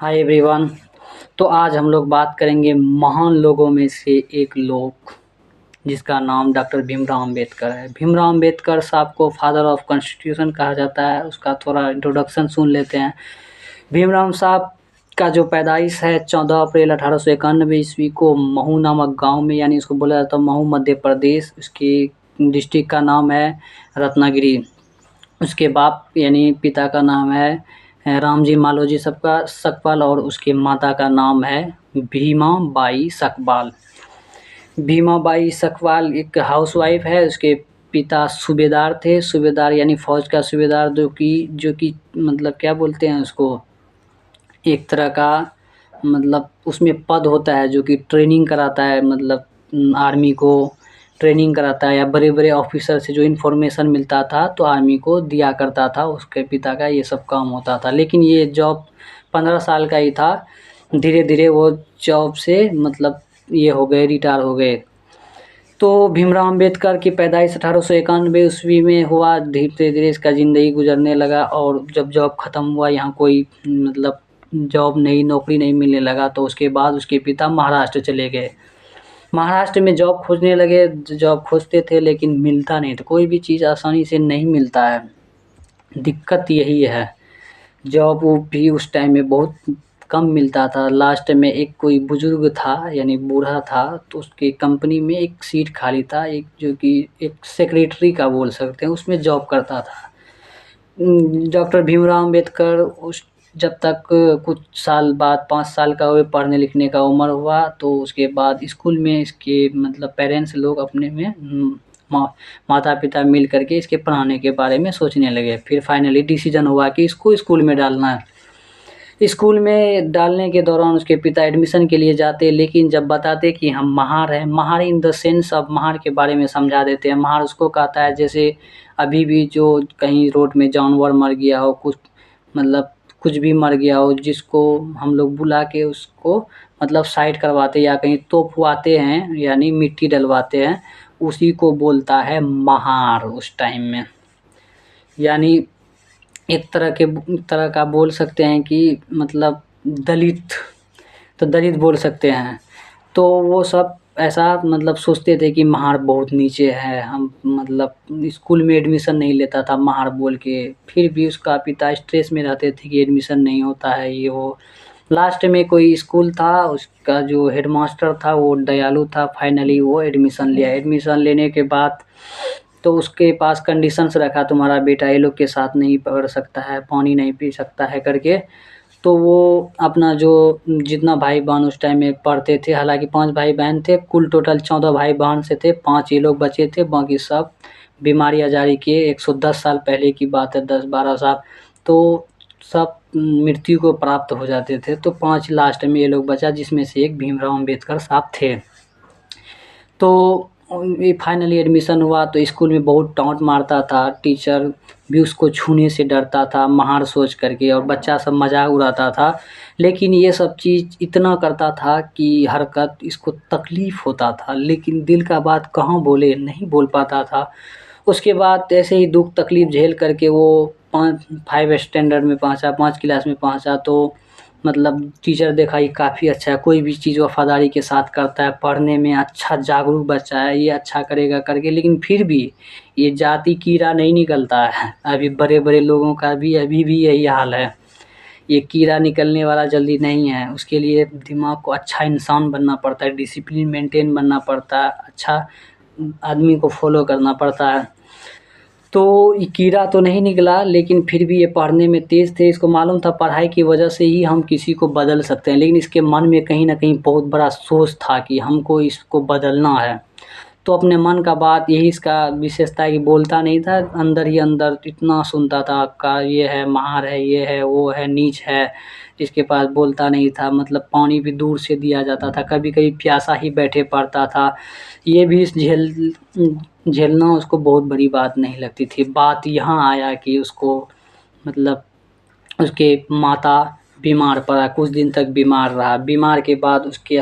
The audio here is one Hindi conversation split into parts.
Hi everyone. तो आज हम लोग बात करेंगे महान लोगों में से एक लोग जिसका नाम डॉक्टर भीमराव अंबेडकर है। भीमराव अंबेडकर साहब को फादर ऑफ कॉन्स्टिट्यूशन कहा जाता है। उसका थोड़ा इंट्रोडक्शन सुन लेते हैं। भीमराव साहब का जो पैदाइश है 14 अप्रैल 1891 ईस्वी को महू नामक गांव में, यानी उसको बोला जाता है महू, मध्य प्रदेश। उसकी डिस्ट्रिक्ट का नाम है रत्नागिरी। उसके बाप यानी पिता का नाम है रामजी मालोजी सबका सकपाल और उसके माता का नाम है भीमा बाई सकपाल। भीमा बाई सकपाल एक हाउसवाइफ है। उसके पिता सूबेदार थे, सूबेदार यानी फौज का सूबेदार, जो कि मतलब क्या बोलते हैं उसको, एक तरह का मतलब उसमें पद होता है जो कि ट्रेनिंग कराता है, मतलब आर्मी को ट्रेनिंग कराता है, या बड़े बड़े ऑफिसर से जो इन्फॉर्मेशन मिलता था तो आर्मी को दिया करता था। उसके पिता का ये सब काम होता था, लेकिन ये जॉब 15 साल का ही था। धीरे धीरे वो जॉब से मतलब ये हो गए, रिटायर हो गए। तो भीमराव अंबेडकर की पैदाइश 1891 ईस्वी में हुआ। धीरे धीरे इसका ज़िंदगी गुजरने लगा, और जब जॉब ख़त्म हुआ, यहाँ कोई मतलब जॉब नहीं, नौकरी नहीं मिलने लगा, तो उसके बाद उसके पिता महाराष्ट्र चले गए। महाराष्ट्र में जॉब खोजने लगे। जॉब खोजते थे लेकिन मिलता नहीं था। कोई भी चीज़ आसानी से नहीं मिलता है, दिक्कत यही है। जॉब वो भी उस टाइम में बहुत कम मिलता था। लास्ट में एक कोई बुजुर्ग था, यानी बूढ़ा था, तो उसकी कंपनी में एक सीट खाली था, एक जो कि एक सेक्रेटरी का बोल सकते हैं, उसमें जॉब करता था। डॉक्टर भीमराव अंबेडकर उस जब तक कुछ साल बाद 5 साल का हुए, पढ़ने लिखने का उम्र हुआ, तो उसके बाद स्कूल में इसके मतलब पेरेंट्स लोग अपने में माता पिता मिल करके इसके पढ़ाने के बारे में सोचने लगे। फिर फाइनली डिसीजन हुआ कि इसको स्कूल में डालना है। स्कूल में डालने के दौरान उसके पिता एडमिशन के लिए जाते, लेकिन जब बताते कि हम महार हैं, महार इन द सेंस, अब महार के बारे में समझा देते हैं। महार उसको कहता है जैसे अभी भी जो कहीं रोड में जानवर मर गया हो, कुछ मतलब कुछ भी मर गया हो, जिसको हम लोग बुला के उसको मतलब साइड करवाते या कहीं तोपवाते हैं, यानी मिट्टी डलवाते हैं, उसी को बोलता है महार उस टाइम में। यानी एक तरह का बोल सकते हैं कि मतलब दलित, तो दलित बोल सकते हैं। तो वो सब ऐसा मतलब सोचते थे कि महार बहुत नीचे है, हम मतलब स्कूल में एडमिशन नहीं लेता था महार बोल के। फिर भी उसका पिता स्ट्रेस में रहते थे कि एडमिशन नहीं होता है, ये वो। लास्ट में कोई स्कूल था, उसका जो हेडमास्टर था वो दयालु था। फाइनली वो एडमिशन लिया। एडमिशन लेने के बाद तो उसके पास कंडीशंस रखा, तुम्हारा बेटा ये लोग के साथ नहीं पढ़ सकता है, पानी नहीं पी सकता है करके। तो वो अपना जो जितना भाई बहन उस टाइम में पढ़ते थे, हालांकि 5 भाई बहन थे, कुल टोटल 14 भाई बहन से थे, 5 ये लोग बचे थे, बाकी सब बीमारी आजारी के 110 साल पहले की बात है, 10-12 साल। तो सब मृत्यु को प्राप्त हो जाते थे। तो 5 लास्ट में ये लोग बचा, जिसमें से एक भीमराव अंबेडकर साहब थे। तो ये फाइनली एडमिशन हुआ तो स्कूल में बहुत डांट मारता था, टीचर भी उसको छूने से डरता था महार सोच करके, और बच्चा सब मजाक उड़ाता था। लेकिन ये सब चीज़ इतना करता था कि हरकत इसको तकलीफ होता था, लेकिन दिल का बात कहाँ बोले, नहीं बोल पाता था। उसके बाद ऐसे ही दुख तकलीफ झेल करके वो 5 स्टैंडर्ड में पहुंचा, 5 क्लास में पहुंचा। तो मतलब टीचर देखा ये काफ़ी अच्छा है, कोई भी चीज़ वफ़ादारी के साथ करता है, पढ़ने में अच्छा जागरूक बच्चा है, ये अच्छा करेगा करके। लेकिन फिर भी ये जाति कीड़ा नहीं निकलता है। अभी बड़े बड़े लोगों का भी अभी भी यही हाल है। ये कीड़ा निकलने वाला जल्दी नहीं है। उसके लिए दिमाग को अच्छा इंसान बनना पड़ता है, डिसिप्लिन मेंटेन बनना पड़ता है, अच्छा आदमी को फॉलो करना पड़ता है। तो ये कीड़ा तो नहीं निकला, लेकिन फिर भी ये पढ़ने में तेज़ थे। इसको मालूम था पढ़ाई की वजह से ही हम किसी को बदल सकते हैं, लेकिन इसके मन में कहीं न कहीं बहुत बड़ा सोच था कि हमको इसको बदलना है। तो अपने मन का बात, यही इसका विशेषता है कि बोलता नहीं था, अंदर ही अंदर इतना सुनता था आपका ये है, महार है, ये है, वो है, नीच है, इसके पास बोलता नहीं था। मतलब पानी भी दूर से दिया जाता था, कभी-कभी प्यासा ही बैठे पड़ता था। ये भी झेलना उसको बहुत बड़ी बात नहीं लगती थी। बात यहाँ आया कि उसको मतलब उसके माता बीमार पड़ा, कुछ दिन तक बीमार रहा। बीमार के बाद उसके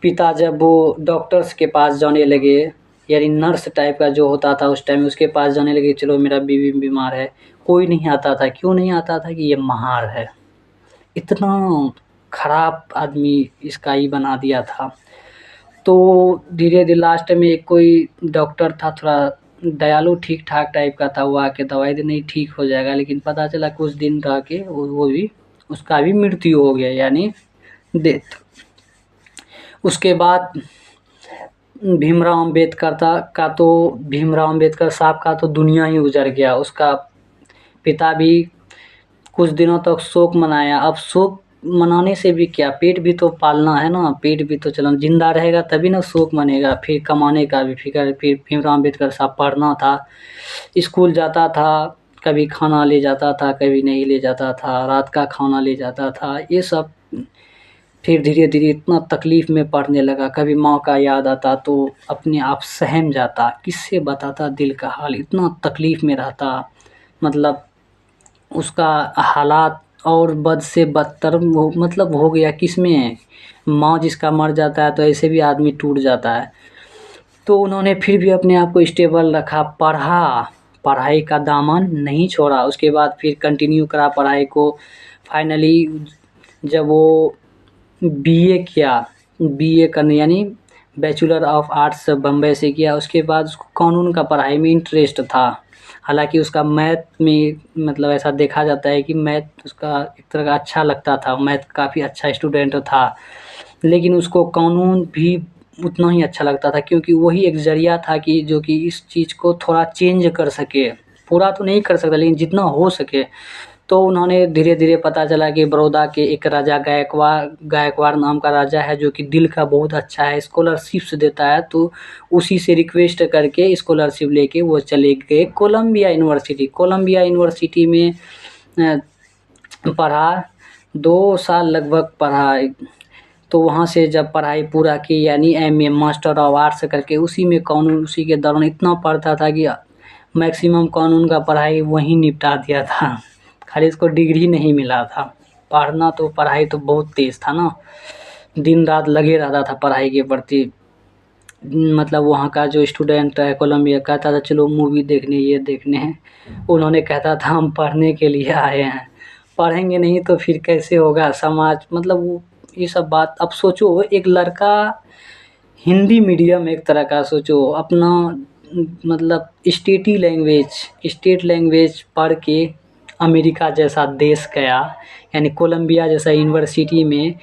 पिता जब वो डॉक्टर्स के पास जाने लगे, यानी नर्स टाइप का जो होता था उस टाइम, उसके पास जाने लगे, चलो मेरा बीवी बीमार है, कोई नहीं आता था। क्यों नहीं आता था कि ये महार है, इतना खराब आदमी इसका ही बना दिया था। तो धीरे धीरे लास्ट में एक कोई डॉक्टर था, थोड़ा दयालु ठीक ठाक टाइप का था, वो आके दवाई दे नहीं ठीक हो जाएगा, लेकिन पता चला कुछ दिन रह के वो भी उसका भी मृत्यु हो गया, यानी डेथ। उसके बाद भीमराव अम्बेडकर तो भीमराव अम्बेडकर साहब का तो दुनिया ही उजड़ गया। उसका पिता भी कुछ दिनों तक शोक मनाया। अब शोक मनाने से भी क्या, पेट भी तो पालना है ना, पेट भी तो चलाना, जिंदा रहेगा तभी ना शोक मनेगा। फिर कमाने का भी फिक्र। फिर भीमराव अम्बेडकर साहब पढ़ना था, स्कूल जाता था, कभी खाना ले जाता था, कभी नहीं ले जाता था, रात का खाना ले जाता था, ये सब। फिर धीरे धीरे इतना तकलीफ में पढ़ने लगा, कभी माँ का याद आता तो अपने आप सहम जाता, किससे बताता दिल का हाल, इतना तकलीफ में रहता। मतलब उसका हालात और बद से बदतर मतलब हो गया। किसमें, माँ जिसका मर जाता है तो ऐसे भी आदमी टूट जाता है। तो उन्होंने फिर भी अपने आप को स्टेबल रखा, पढ़ा, पढ़ाई का दामन नहीं छोड़ा। उसके बाद फिर कंटिन्यू करा पढ़ाई को। फाइनली जब वो बीए किया, बीए करने यानी बैचलर ऑफ आर्ट्स बम्बई से किया। उसके बाद उसको कानून का पढ़ाई में इंटरेस्ट था। हालांकि उसका मैथ में मतलब ऐसा देखा जाता है कि मैथ उसका एक तरह का अच्छा लगता था, मैथ काफ़ी अच्छा स्टूडेंट था। लेकिन उसको कानून भी उतना ही अच्छा लगता था, क्योंकि वही एक ज़रिया था कि जो कि इस चीज़ को थोड़ा चेंज कर सके। पूरा तो नहीं कर सकता, लेकिन जितना हो सके। तो उन्होंने धीरे धीरे पता चला कि बड़ौदा के एक राजा गायकवाड़ नाम का राजा है, जो कि दिल का बहुत अच्छा है, स्कॉलरशिप्स देता है। तो उसी से रिक्वेस्ट करके स्कॉलरशिप लेके वो चले गए कोलंबिया यूनिवर्सिटी। कोलंबिया यूनिवर्सिटी में पढ़ा, 2 साल लगभग पढ़ा। तो वहाँ से जब पढ़ाई पूरा की, यानी एमए मास्टर ऑफ आर्ट्स करके, उसी में कानून, उसी के दौरान इतना पढ़ता था कि मैक्सिमम कानून का पढ़ाई वहीं निपटा दिया था। खाली इसको डिग्री नहीं मिला था। पढ़ना तो पढ़ाई तो बहुत तेज़ था ना, दिन रात लगे रहता था पढ़ाई के प्रति। मतलब वहाँ का जो स्टूडेंट है कोलंबिया, कहता था चलो मूवी देखने, ये देखने हैं। उन्होंने कहता था हम पढ़ने के लिए आए हैं, पढ़ेंगे नहीं तो फिर कैसे होगा समाज। मतलब वो ये सब बात। अब सोचो एक लड़का हिंदी मीडियम, एक तरह का सोचो अपना मतलब स्टेट लैंग्वेज पढ़ के अमेरिका जैसा देश गया, यानी कोलंबिया जैसा यूनिवर्सिटी में।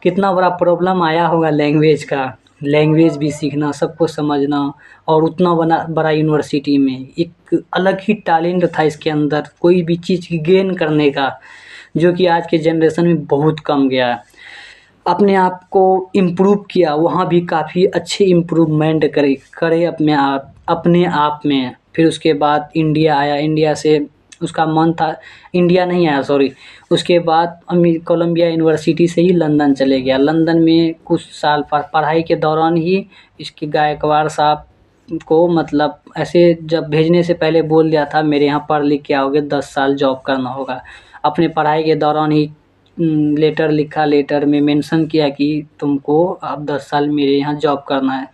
कितना बड़ा प्रॉब्लम आया होगा लैंग्वेज का, लैंग्वेज भी सीखना, सबको समझना। और उतना बड़ा यूनिवर्सिटी में एक अलग ही टैलेंट था इसके अंदर, कोई भी चीज़ की गेन करने का, जो कि आज के जनरेशन में बहुत कम गया है। अपने आप को इम्प्रूव किया, वहाँ भी काफ़ी अच्छे इम्प्रूवमेंट करे अपने आप में। फिर उसके बाद इंडिया आया, इंडिया से उसका मन था, इंडिया नहीं आया सॉरी। उसके बाद कोलंबिया यूनिवर्सिटी से ही लंदन चले गया। लंदन में कुछ साल पढ़ाई के दौरान ही इसके गायकवाड़ साहब को मतलब ऐसे जब भेजने से पहले बोल दिया था, मेरे यहाँ पढ़ लिख के आओगे 10 साल जॉब करना होगा। अपने पढ़ाई के दौरान ही लेटर लिखा, लेटर में मेंशन किया कि तुमको अब 10 साल मेरे यहाँ जॉब करना है।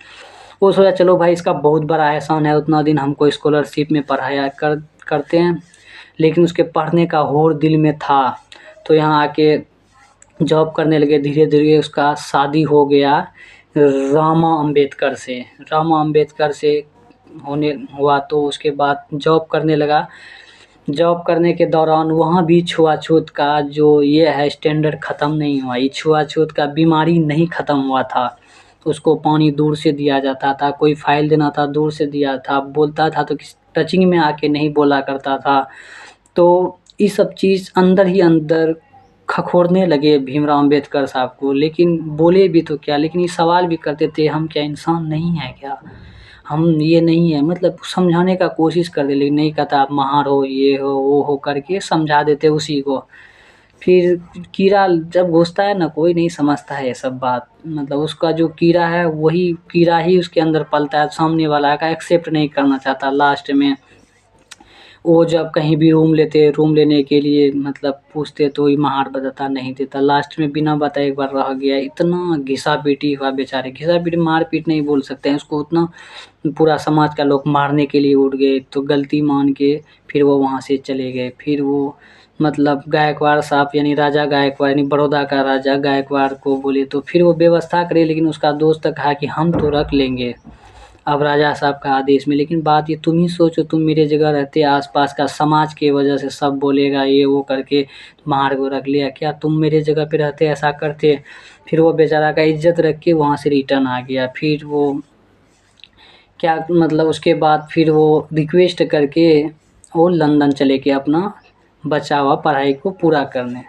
वो सोचा चलो भाई इसका बहुत बड़ा एहसान है, उतना दिन हमको स्कॉलरशिप में पढ़ाया करते हैं। लेकिन उसके पढ़ने का होड़ दिल में था, तो यहाँ आके जॉब करने लगे। धीरे धीरे उसका शादी हो गया रामा अंबेडकर से। रामा अंबेडकर से होने हुआ तो उसके बाद जॉब करने लगा। जॉब करने के दौरान वहाँ भी छुआछूत का जो ये है स्टैंडर्ड ख़त्म नहीं हुआ, ये छुआछूत का बीमारी नहीं ख़त्म हुआ था। उसको पानी दूर से दिया जाता था, कोई फाइल देना था दूर से दिया था, बोलता था तो किसी टचिंग में आके नहीं बोला करता था। तो ये सब चीज़ अंदर ही अंदर खखोरने लगे भीमराव अम्बेडकर साहब को। लेकिन बोले भी तो क्या, लेकिन ये सवाल भी करते थे, हम क्या इंसान नहीं है क्या, हम ये नहीं है, मतलब समझाने का कोशिश करते, लेकिन नहीं, कहता आप महार हो, ये हो वो हो करके समझा देते उसी को। फिर कीड़ा जब घुसता है ना, कोई नहीं समझता है ये सब बात। मतलब उसका जो कीड़ा है वही कीड़ा ही उसके अंदर पलता है, सामने वाला का एक्सेप्ट नहीं करना चाहता। लास्ट में वो जब कहीं भी रूम लेने के लिए मतलब पूछते तो ही महार बताता नहीं देता। लास्ट में बिना बताए एक बार रह गया। इतना घिसा पीटी हुआ बेचारे, घिसा पीटी मार पीट नहीं बोल सकते हैं उसको, उतना पूरा समाज का लोग मारने के लिए उठ गए। तो गलती मान के फिर वो वहाँ से चले गए। फिर वो मतलब गायकवाड़ साहब यानी राजा गायकवाड़ यानी बड़ौदा का राजा गायकवाड़ को बोले, तो फिर वो व्यवस्था करे, लेकिन उसका दोस्त कहा कि हम तो रख लेंगे अब राजा साहब का आदेश में। लेकिन बात ये तुम ही सोचो, तुम मेरे जगह रहते, आसपास का समाज की वजह से सब बोलेगा ये वो करके तुम्हारे को रख लिया, क्या तुम मेरे जगह पे रहते ऐसा करते? फिर वो बेचारा का इज्जत रख के वहाँ से रिटर्न आ गया। फिर वो क्या मतलब उसके बाद फिर वो रिक्वेस्ट करके वो लंदन चले गए अपना बचा हुआ पढ़ाई को पूरा करने।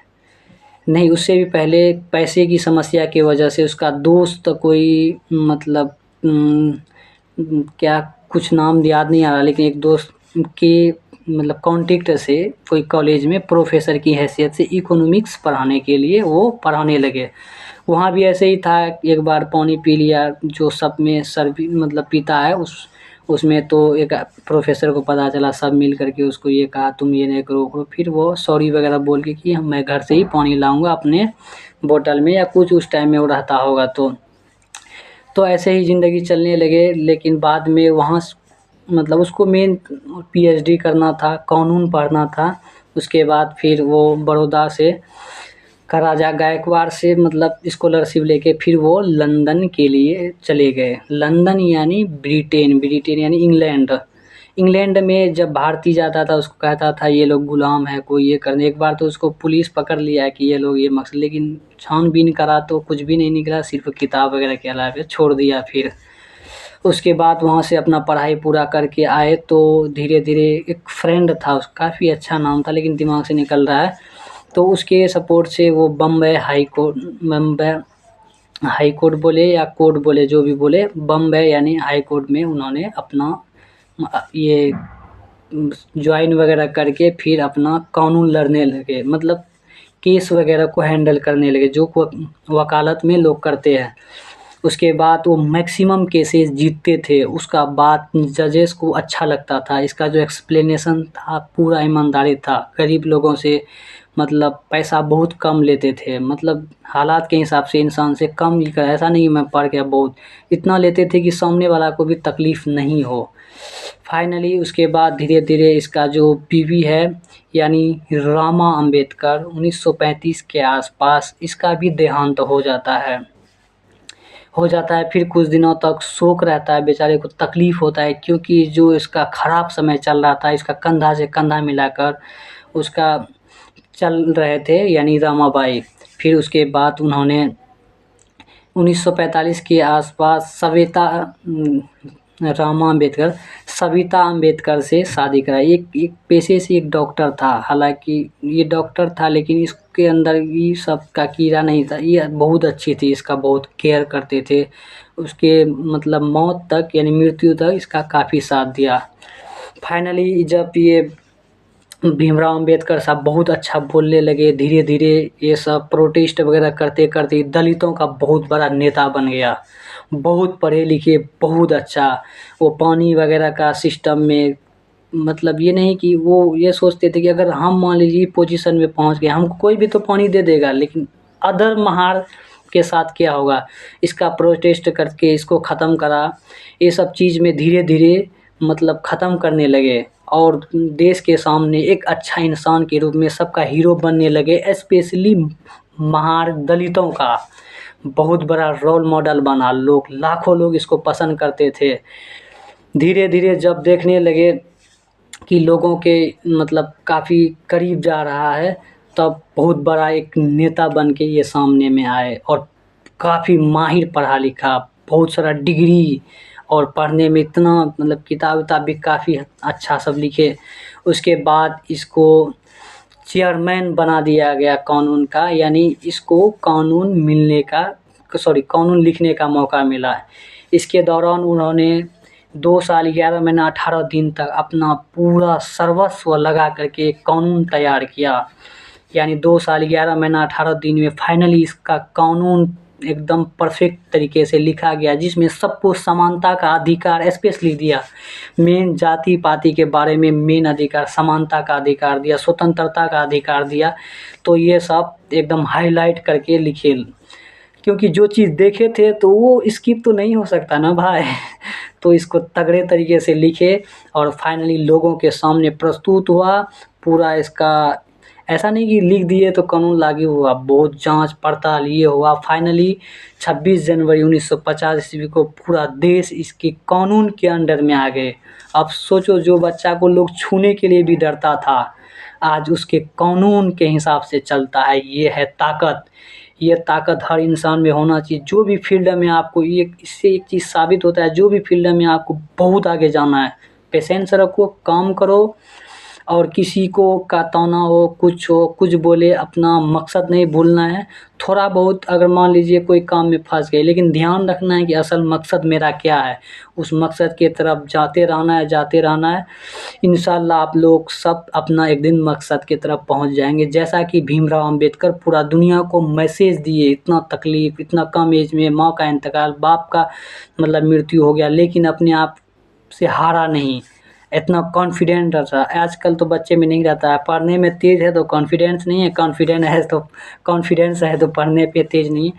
नहीं, उससे भी पहले पैसे की समस्या की वजह से उसका दोस्त कोई मतलब क्या कुछ नाम याद नहीं आ रहा, लेकिन एक दोस्त के मतलब कॉन्टेक्ट से कोई कॉलेज में प्रोफेसर की हैसियत से इकोनॉमिक्स पढ़ाने के लिए वो पढ़ाने लगे। वहाँ भी ऐसे ही था, एक बार पानी पी लिया जो सब में सर मतलब पीता है उसमें, तो एक प्रोफेसर को पता चला, सब मिल करके उसको ये कहा तुम ये नहीं करो। फिर वो सॉरी वगैरह बोल के कि मैं घर से ही पानी लाऊंगा अपने बोतल में, या कुछ उस टाइम में वो रहता होगा। तो ऐसे ही ज़िंदगी चलने लगे। लेकिन बाद में वहाँ मतलब उसको मेन पीएचडी करना था, कानून पढ़ना था। उसके बाद फिर वो बड़ौदा से का राजा गायकवाड़ से मतलब स्कॉलरशिप लेके फिर वो लंदन के लिए चले गए। लंदन यानी ब्रिटेन, ब्रिटेन यानी इंग्लैंड। इंग्लैंड में जब भारतीय जाता था उसको कहता था ये लोग गुलाम है, कोई ये करने। एक बार तो उसको पुलिस पकड़ लिया कि ये लोग ये मकसद, लेकिन छानबीन करा तो कुछ भी नहीं निकला, सिर्फ किताब वगैरह के अलावा छोड़ दिया। फिर उसके बाद वहाँ से अपना पढ़ाई पूरा करके आए, तो धीरे धीरे एक फ्रेंड था उसका, काफ़ी अच्छा नाम था लेकिन दिमाग से निकल रहा है, तो उसके सपोर्ट से वो बम्बई हाई कोर्ट बोले या कोर्ट बोले जो भी बोले, बम्बई यानी हाई कोर्ट में उन्होंने अपना ये ज्वाइन वगैरह करके फिर अपना कानून लड़ने लगे, मतलब केस वगैरह को हैंडल करने लगे जो वकालत में लोग करते हैं। उसके बाद वो मैक्सिमम केसेस जीतते थे, उसका बात जजेस को अच्छा लगता था, इसका जो एक्सप्लेनेशन था पूरा ईमानदारी था। गरीब लोगों से मतलब पैसा बहुत कम लेते थे, मतलब हालात के हिसाब से इंसान से कम लिखा, ऐसा नहीं मैं पढ़ गया बहुत, इतना लेते थे कि सामने वाला को भी तकलीफ़ नहीं हो। फाइनली उसके बाद धीरे धीरे इसका जो पीवी है यानी रामा अंबेडकर 1935 के आसपास इसका भी देहांत हो जाता है। फिर कुछ दिनों तक शोक रहता है, बेचारे को तकलीफ़ होता है, क्योंकि जो इसका ख़राब समय चल रहा था, इसका कंधा से कंधा मिलाकर उसका चल रहे थे यानी रमाबाई। फिर उसके बाद उन्होंने 1945 के आसपास सविता अम्बेडकर से शादी कराई। एक पेशे से एक डॉक्टर था, हालांकि ये डॉक्टर था लेकिन इसके अंदर ये सब का कीड़ा नहीं था, ये बहुत अच्छी थी, इसका बहुत केयर करते थे। उसके मतलब मौत तक यानी मृत्यु तक इसका काफ़ी साथ दिया। फाइनली जब ये भीमराव अंबेडकर साहब बहुत अच्छा बोलने लगे, धीरे धीरे ये सब प्रोटेस्ट वगैरह करते करते दलितों का बहुत बड़ा नेता बन गया। बहुत पढ़े लिखे, बहुत अच्छा। वो पानी वगैरह का सिस्टम में मतलब ये नहीं कि वो ये सोचते थे कि अगर हम मान लीजिए पोजीशन में पहुंच गए, हमको कोई भी तो पानी दे देगा, लेकिन अदर महार के साथ क्या होगा, इसका प्रोटेस्ट करके इसको ख़त्म करा। ये सब चीज़ में धीरे धीरे मतलब ख़त्म करने लगे और देश के सामने एक अच्छा इंसान के रूप में सबका हीरो बनने लगे। स्पेशली महार दलितों का बहुत बड़ा रोल मॉडल बना, लोग लाखों लोग इसको पसंद करते थे। धीरे धीरे जब देखने लगे कि लोगों के मतलब काफ़ी करीब जा रहा है, तब बहुत बड़ा एक नेता बन के ये सामने में आए और काफ़ी माहिर पढ़ा लिखा, बहुत सारा डिग्री, और पढ़ने में इतना मतलब किताब भी काफ़ी अच्छा सब लिखे। उसके बाद इसको चेयरमैन बना दिया गया कानून का, यानी इसको कानून लिखने का मौका मिला। इसके दौरान उन्होंने 2 साल 11 महीना 18 दिन तक अपना पूरा सर्वस्व लगा करके एक कानून तैयार किया। यानी 2 साल 11 महीना 18 दिन में फाइनली इसका कानून एकदम परफेक्ट तरीके से लिखा गया, जिसमें सबको समानता का अधिकार स्पेशली दिया। मेन जाति पाति के बारे में मेन अधिकार, समानता का अधिकार दिया, स्वतंत्रता का अधिकार दिया। तो ये सब एकदम हाईलाइट करके लिखे, क्योंकि जो चीज़ देखे थे तो वो स्किप तो नहीं हो सकता ना भाई। तो इसको तगड़े तरीके से लिखे और फाइनली लोगों के सामने प्रस्तुत हुआ। पूरा इसका ऐसा नहीं कि लिख दिए तो कानून लागू हुआ, बहुत जांच पड़ताल ये हुआ, फाइनली 26 जनवरी 1950 ईस्वी को पूरा देश इसके कानून के अंडर में आ गए। अब सोचो, जो बच्चा को लोग छूने के लिए भी डरता था, आज उसके कानून के हिसाब से चलता है। ये है ताकत। ये ताकत हर इंसान में होना चाहिए। जो भी फील्ड में आपको ये इससे एक चीज़ साबित होता है, जो भी फील्ड में आपको बहुत आगे जाना है, पेशेंस रखो, काम करो, और किसी को का ताना हो, कुछ बोले, अपना मकसद नहीं भूलना है। थोड़ा बहुत अगर मान लीजिए कोई काम में फंस गए, लेकिन ध्यान रखना है कि असल मकसद मेरा क्या है, उस मकसद की तरफ जाते रहना है। इंशाल्लाह आप लोग सब अपना एक दिन मकसद की तरफ पहुंच जाएंगे। जैसा कि भीमराव अंबेडकर पूरा दुनिया को मैसेज दिए, इतना तकलीफ, इतना कम एज में माँ का इंतकाल, बाप का मतलब मृत्यु हो गया, लेकिन अपने आप से हारा नहीं, इतना कॉन्फिडेंट रहा। आजकल तो बच्चे में नहीं रहता है, पढ़ने में तेज़ है तो कॉन्फिडेंस नहीं है, कॉन्फिडेंस है तो पढ़ने पे तेज़ नहीं है।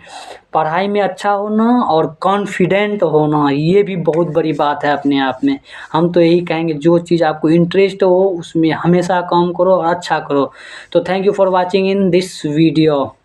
पढ़ाई में अच्छा होना और कॉन्फिडेंट होना, ये भी बहुत बड़ी बात है अपने आप में। हम तो यही कहेंगे, जो चीज़ आपको इंटरेस्ट हो उसमें हमेशा काम करो और अच्छा करो। तो thank you for watching in this video.